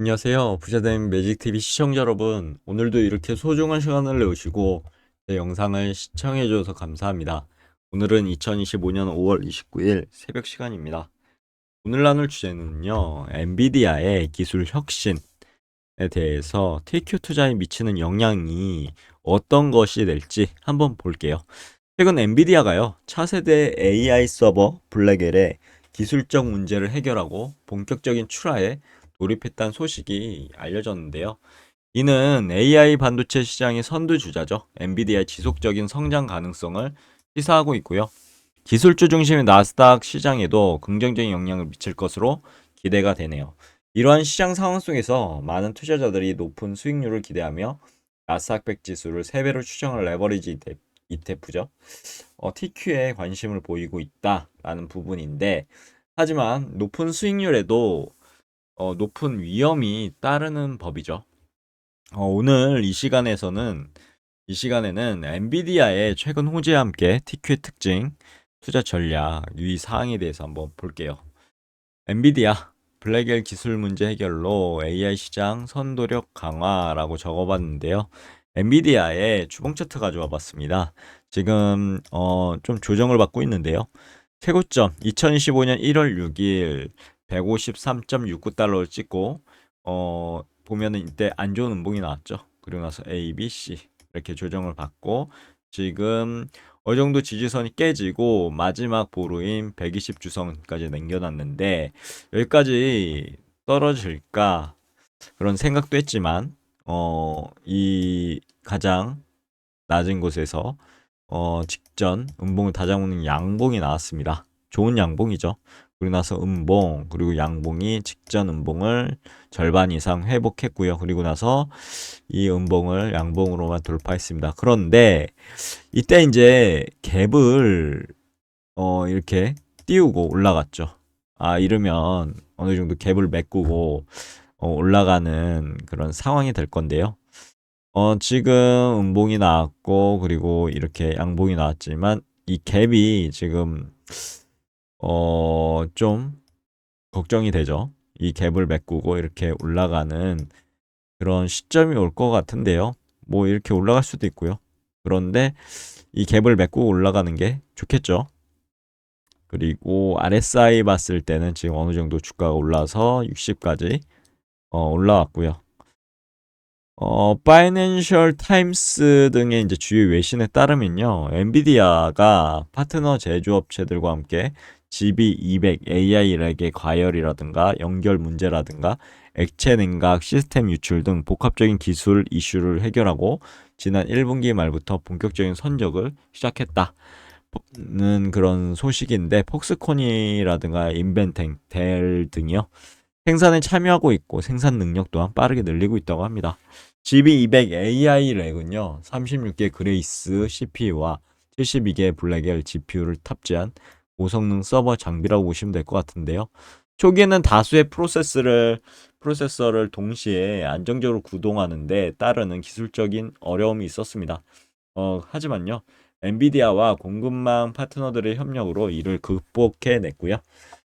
안녕하세요. 부자된 매직TV 시청자 여러분. 오늘도 이렇게 소중한 시간을 내주시고 제 영상을 시청해주셔서 감사합니다. 오늘은 2025년 5월 29일 새벽 시간입니다. 오늘 나눌 주제는요, 엔비디아의 기술 혁신에 대해서 TQ 투자에 미치는 영향이 어떤 것이 될지 한번 볼게요. 최근 엔비디아가요, 차세대 AI 서버 블랙엘의 기술적 문제를 해결하고 본격적인 출하에 돌입했다는 소식이 알려졌는데요. 이는 AI 반도체 시장의 선두주자죠. 엔비디아의 지속적인 성장 가능성을 시사하고 있고요. 기술주 중심의 나스닥 시장에도 긍정적인 영향을 미칠 것으로 기대가 되네요. 이러한 시장 상황 속에서 많은 투자자들이 높은 수익률을 기대하며 나스닥 100 지수를 3배로 추정할 레버리지 ETF죠. TQ에 관심을 보이고 있다라는 부분인데, 하지만 높은 수익률에도 높은 위험이 따르는 법이죠. 오늘 이 시간에는 엔비디아의 최근 호재와 함께 TQ의 특징, 투자 전략, 유의 사항에 대해서 한번 볼게요. 엔비디아 블랙엘 기술 문제 해결로 AI 시장 선도력 강화라고 적어봤는데요. 엔비디아의 주봉 차트 가져와 봤습니다. 지금 좀 조정을 받고 있는데요. 최고점 2025년 1월 6일 153.69달러를 찍고 보면은 이때 안 좋은 음봉이 나왔죠. 그리고 나서 A, B, C 이렇게 조정을 받고 지금 어느 정도 지지선이 깨지고 마지막 보루인 120 주선까지 남겨놨는데 여기까지 떨어질까 그런 생각도 했지만 이 가장 낮은 곳에서 직전 음봉을 다잡는 양봉이 나왔습니다. 좋은 양봉이죠. 그리고 나서 음봉, 그리고 양봉이 직전 음봉을 절반 이상 회복했고요. 그리고 나서 이 음봉을 양봉으로만 돌파했습니다. 그런데 이때 이제 갭을 이렇게 띄우고 올라갔죠. 이러면 어느 정도 갭을 메꾸고 올라가는 그런 상황이 될 건데요. 지금 음봉이 나왔고, 그리고 이렇게 양봉이 나왔지만, 이 갭이 지금, 좀 걱정이 되죠. 이 갭을 메꾸고 이렇게 올라가는 그런 시점이 올 것 같은데요. 뭐 이렇게 올라갈 수도 있고요. 그런데 이 갭을 메꾸고 올라가는 게 좋겠죠. 그리고 RSI 봤을 때는 지금 어느 정도 주가가 올라서 60까지 올라왔고요. 파이낸셜 타임스 등의 이제 주요 외신에 따르면요. 엔비디아가 파트너 제조업체들과 함께 GB200 AI 렉의 과열이라든가 연결 문제라든가 액체 냉각 시스템 유출 등 복합적인 기술 이슈를 해결하고 지난 1분기 말부터 본격적인 선적을 시작했다는 그런 소식인데 폭스콘이라든가 인벤탱, 델 등이요. 생산에 참여하고 있고 생산 능력 또한 빠르게 늘리고 있다고 합니다. GB200 AI 렉은요, 36개 그레이스 CPU와 72개 블랙엘 GPU를 탑재한 고성능 서버 장비라고 보시면 될 것 같은데요. 초기에는 다수의 프로세서를 동시에 안정적으로 구동하는데 따르는 기술적인 어려움이 있었습니다. 하지만요, 엔비디아와 공급망 파트너들의 협력으로 이를 극복해냈고요.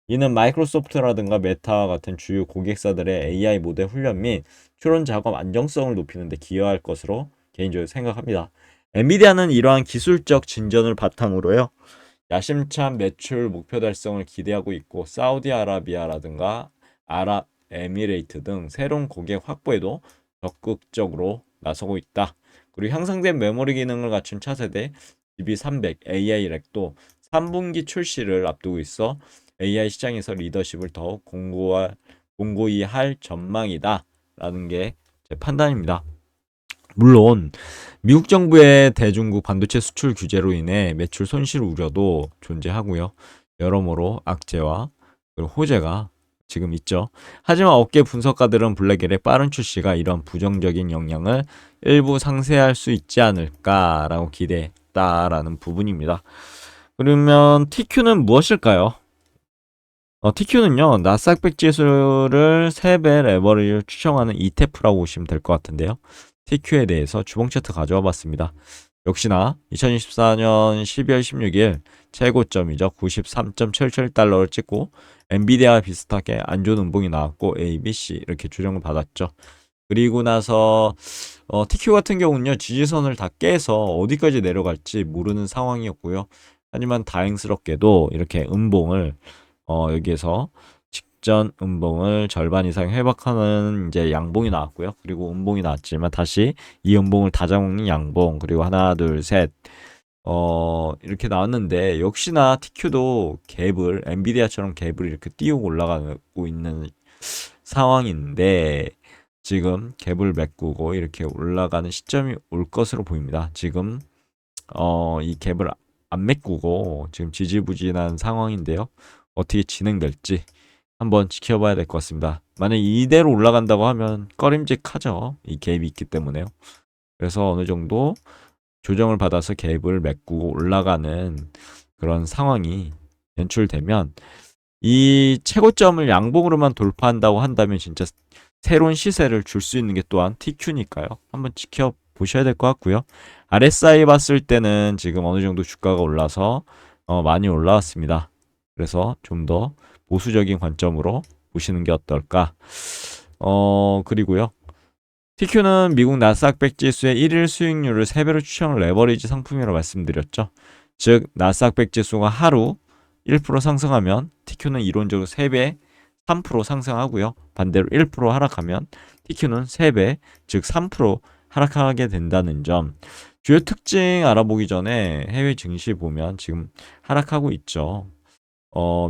이는 마이크로소프트라든가 메타와 같은 주요 고객사들의 AI 모델 훈련 및 추론 작업 안정성을 높이는 데 기여할 것으로 개인적으로 생각합니다. 엔비디아는 이러한 기술적 진전을 바탕으로요. 야심찬 매출 목표 달성을 기대하고 있고 사우디아라비아라든가 아랍에미레이트 등 새로운 고객 확보에도 적극적으로 나서고 있다. 그리고 향상된 메모리 기능을 갖춘 차세대 GB300 AI 렉도 3분기 출시를 앞두고 있어 AI 시장에서 리더십을 더욱 공고히 할 전망이다 라는 게 제 판단입니다. 물론 미국 정부의 대중국 반도체 수출 규제로 인해 매출 손실 우려도 존재하고요. 여러모로 악재와 그리고 호재가 지금 있죠. 하지만 업계 분석가들은 블랙엘의 빠른 출시가 이런 부정적인 영향을 일부 상쇄할 수 있지 않을까라고 기대했다라는 부분입니다. 그러면 TQ는 무엇일까요? TQ는요, 나스닥 100 지수를 3배 레버리지를 추정하는 ETF라고 보시면 될 것 같은데요. TQ에 대해서 주봉 차트 가져와 봤습니다. 역시나 2024년 12월 16일 최고점이죠. 93.77달러를 찍고 엔비디아와 비슷하게 안 좋은 음봉이 나왔고 A, B, C 이렇게 조정을 받았죠. 그리고 나서 TQ 같은 경우는요, 지지선을 다 깨서 어디까지 내려갈지 모르는 상황이었고요. 하지만 다행스럽게도 이렇게 음봉을 여기에서 직전 음봉을 절반 이상 회복하는 이제 양봉이 나왔고요. 그리고 음봉이 나왔지만 다시 이 음봉을 다져먹는 양봉, 그리고 하나 둘 셋 이렇게 나왔는데, 역시나 TQ도 갭을 엔비디아처럼 갭을 이렇게 띄우고 올라가고 있는 상황인데, 지금 갭을 메꾸고 이렇게 올라가는 시점이 올 것으로 보입니다. 지금 이 갭을 안 메꾸고 지금 지지부진한 상황인데요. 어떻게 진행될지 한번 지켜봐야 될 것 같습니다. 만약 이대로 올라간다고 하면 꺼림직하죠. 이 갭이 있기 때문에요. 그래서 어느 정도 조정을 받아서 갭을 메꾸고 올라가는 그런 상황이 연출되면, 이 최고점을 양봉으로만 돌파한다고 한다면 진짜 새로운 시세를 줄 수 있는 게 또한 TQ니까요. 한번 지켜보셔야 될 것 같고요. RSI 봤을 때는 지금 어느 정도 주가가 올라서 많이 올라왔습니다. 그래서 좀 더 보수적인 관점으로 보시는 게 어떨까. 그리고요. TQ는 미국 나스닥 100 지수의 1일 수익률을 3배로 추정한 레버리지 상품이라고 말씀드렸죠. 즉 나스닥 100 지수가 하루 1% 상승하면 TQ는 이론적으로 3배 3% 상승하고요. 반대로 1% 하락하면 TQ는 3배, 즉 3% 하락하게 된다는 점. 주요 특징 알아보기 전에 해외 증시 보면 지금 하락하고 있죠.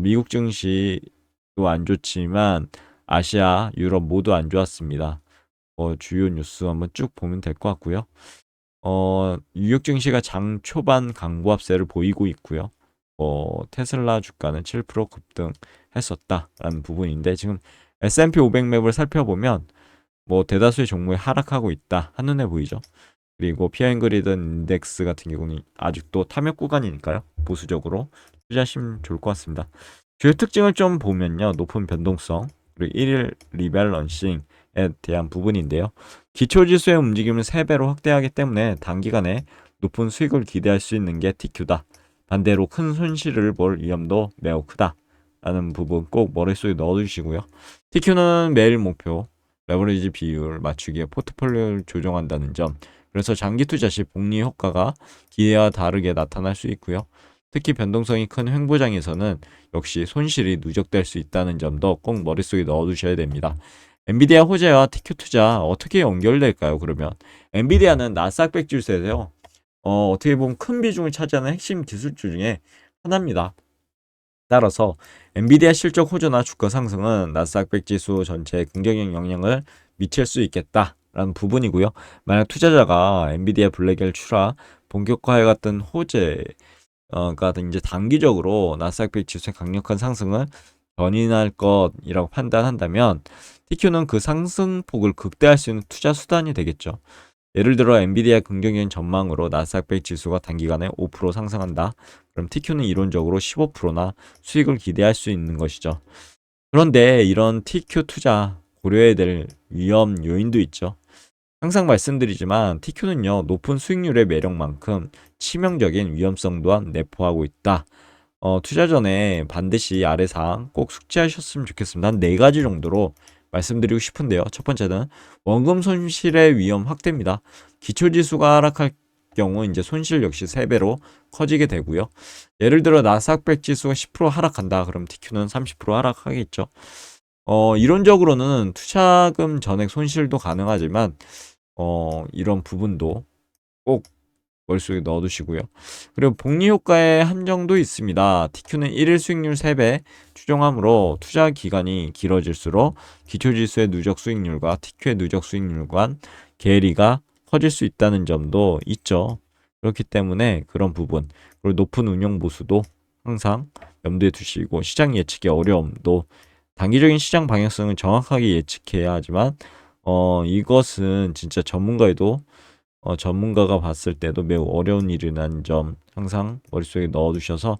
미국 증시도 안 좋지만 아시아, 유럽 모두 안 좋았습니다. 주요 뉴스 한번 쭉 보면 될 것 같고요. 뉴욕 증시가 장 초반 강보합세를 보이고 있고요. 테슬라 주가는 7% 급등했었다라는 부분인데, 지금 S&P 500 맵을 살펴보면 대다수의 종목이 하락하고 있다, 한눈에 보이죠. 그리고 피어앤그리드 인덱스 같은 경우는 아직도 탐욕 구간이니까요. 보수적으로 투자하시면 좋을 것 같습니다. 주요 특징을 좀 보면요, 높은 변동성, 그리고 1일 리밸런싱에 대한 부분인데요. 기초지수의 움직임을 3배로 확대하기 때문에 단기간에 높은 수익을 기대할 수 있는 게 TQ다. 반대로 큰 손실을 볼 위험도 매우 크다 라는 부분 꼭 머릿속에 넣어두시고요. TQ는 매일 목표 레버리지 비율 맞추기에 포트폴리오를 조정한다는 점, 그래서 장기 투자 시 복리 효과가 기대와 다르게 나타날 수 있고요. 특히 변동성이 큰 횡보장에서는 역시 손실이 누적될 수 있다는 점도 꼭 머릿속에 넣어두셔야 됩니다. 엔비디아 호재와 TQ 투자 어떻게 연결될까요? 그러면 엔비디아는 나스닥 100 지수에서요, 어떻게 보면 큰 비중을 차지하는 핵심 기술주 중에 하나입니다. 따라서 엔비디아 실적 호조나 주가 상승은 나스닥 100 지수 전체에 긍정적 영향을 미칠 수 있겠다라는 부분이고요. 만약 투자자가 엔비디아 블랙엘 출하, 본격화해 같은 호재가 이제 단기적으로 나스닥 100 지수의 강력한 상승을 견인할 것이라고 판단한다면 TQ는 그 상승폭을 극대화할 수 있는 투자 수단이 되겠죠. 예를 들어 엔비디아 긍정적인 전망으로 나스닥 100 지수가 단기간에 5% 상승한다. 그럼 TQ는 이론적으로 15%나 수익을 기대할 수 있는 것이죠. 그런데 이런 TQ 투자 고려해야 될 위험 요인도 있죠. 항상 말씀드리지만 TQ는요, 높은 수익률의 매력만큼 치명적인 위험성 또한 내포하고 있다. 투자 전에 반드시 아래 사항 꼭 숙지하셨으면 좋겠습니다. 한 4가지 정도로 말씀드리고 싶은데요. 첫 번째는 원금 손실의 위험 확대입니다. 기초지수가 하락할 경우 이제 손실 역시 3배로 커지게 되고요. 예를 들어 나스닥 100 지수가 10% 하락한다. 그럼 TQ는 30% 하락하겠죠. 이론적으로는 투자금 전액 손실도 가능하지만 이런 부분도 꼭 머릿속에 넣어두시고요. 그리고 복리 효과의 한정도 있습니다. TQ는 1일 수익률 3배 추정하므로 투자 기간이 길어질수록 기초지수의 누적 수익률과 TQ의 누적 수익률 간 괴리가 커질 수 있다는 점도 있죠. 그렇기 때문에 그런 부분, 그리고 높은 운용 보수도 항상 염두에 두시고, 시장 예측의 어려움도, 단기적인 시장 방향성을 정확하게 예측해야 하지만 이것은 진짜 전문가가 봤을 때도 매우 어려운 일이라는 점 항상 머릿속에 넣어두셔서,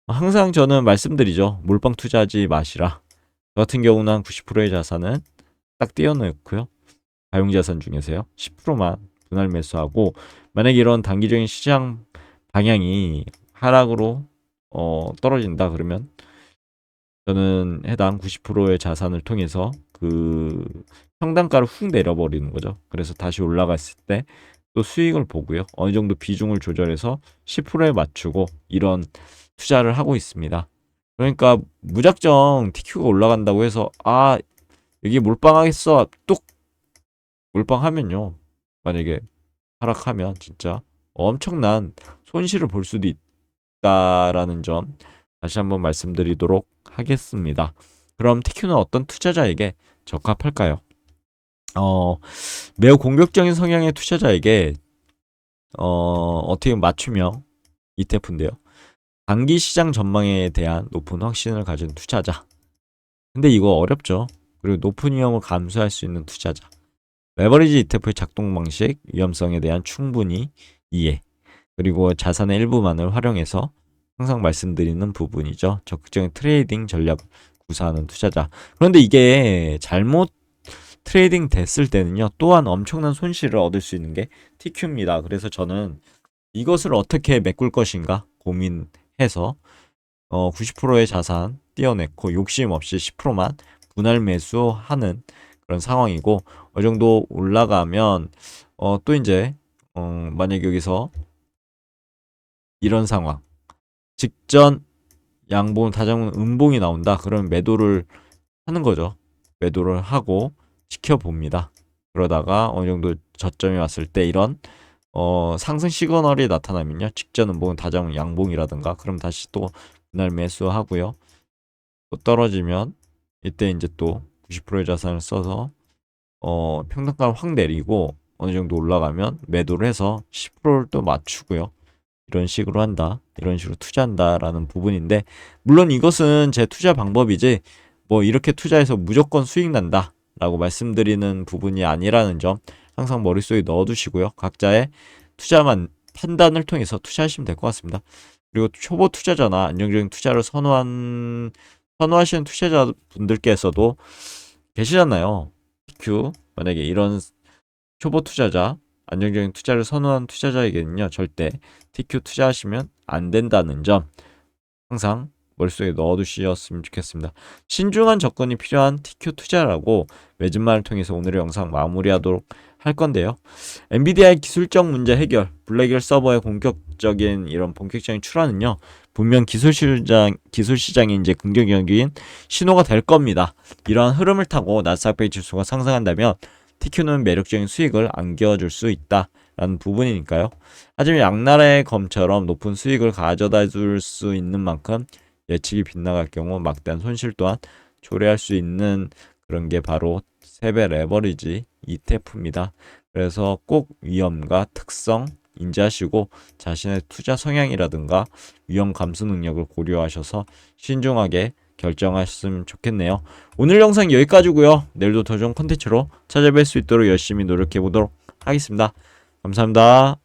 항상 저는 말씀드리죠. 몰빵 투자하지 마시라. 저 같은 경우는 한 90%의 자산은 딱 띄워놓고요. 가용자산 중에서요, 10%만 분할 매수하고, 만약 이런 단기적인 시장 방향이 하락으로 떨어진다 그러면 저는 해당 90%의 자산을 통해서 그 평단가를 훅 내려버리는 거죠. 그래서 다시 올라갔을 때 또 수익을 보고요. 어느 정도 비중을 조절해서 10%에 맞추고 이런 투자를 하고 있습니다. 그러니까 무작정 TQ가 올라간다고 해서 여기 몰빵하겠어 뚝 몰빵하면요. 만약에 하락하면 진짜 엄청난 손실을 볼 수도 있다라는 점 다시 한번 말씀드리도록 하겠습니다. 그럼 TQ는 어떤 투자자에게 적합할까요? 매우 공격적인 성향의 투자자에게 어떻게 보면 맞춤형 ETF인데요. 단기 시장 전망에 대한 높은 확신을 가진 투자자. 근데 이거 어렵죠. 그리고 높은 위험을 감수할 수 있는 투자자. 레버리지 ETF의 작동 방식, 위험성에 대한 충분히 이해. 그리고 자산의 일부만을 활용해서 항상 말씀드리는 부분이죠. 적극적인 트레이딩 전략을 구사하는 투자자. 그런데 이게 잘못 트레이딩 됐을 때는요, 또한 엄청난 손실을 얻을 수 있는 게 TQ입니다. 그래서 저는 이것을 어떻게 메꿀 것인가 고민해서 90%의 자산 띄어냈고 욕심 없이 10%만 분할 매수하는 그런 상황이고, 어느 정도 올라가면 또 이제 만약 여기서 이런 상황 직전 양봉 다져온 음봉이 나온다 그러면 매도를 하는 거죠. 매도를 하고 지켜봅니다. 그러다가 어느 정도 저점이 왔을 때 이런 상승 시그널이 나타나면요, 직전 음봉은 다져온 양봉이라든가 그럼 다시 또 분할 매수하고요. 또 떨어지면 이때 이제 또 90%의 자산을 써서 평단가를 확 내리고 어느 정도 올라가면 매도를 해서 10%를 또 맞추고요. 이런 식으로 한다. 이런 식으로 투자한다라는 부분인데, 물론 이것은 제 투자 방법이지 뭐 이렇게 투자해서 무조건 수익 난다 라고 말씀드리는 부분이 아니라는 점 항상 머릿속에 넣어두시고요. 각자의 투자만 판단을 통해서 투자하시면 될 것 같습니다. 그리고 초보 투자자나 안정적인 투자를 선호하시는 투자자분들께서도 계시잖아요. TQ 만약에 이런 초보 투자자, 안정적인 투자를 선호하는 투자자에게는요, 절대 TQ 투자하시면 안 된다는 점 항상 머릿속에 넣어두셨으면 좋겠습니다. 신중한 접근이 필요한 TQ 투자라고 매진말을 통해서 오늘의 영상 마무리하도록 할 건데요. 엔비디아의 기술적 문제 해결, 블랙열 서버의 본격적인 출하는요, 분명 기술 시장이 이제 긍정적인 신호가 될 겁니다. 이러한 흐름을 타고 나스닥 지수가 상승한다면 TQ는 매력적인 수익을 안겨줄 수 있다라는 부분이니까요. 하지만 양날의 검처럼 높은 수익을 가져다 줄 수 있는 만큼 예측이 빗나갈 경우 막대한 손실 또한 초래할 수 있는 그런 게 바로 세배 레버리지 ETF입니다. 그래서 꼭 위험과 특성 인지하시고 자신의 투자 성향이라든가 위험 감수 능력을 고려하셔서 신중하게 결정하셨으면 좋겠네요. 오늘 영상 여기까지고요. 내일도 더 좋은 컨텐츠로 찾아뵐 수 있도록 열심히 노력해 보도록 하겠습니다. 감사합니다.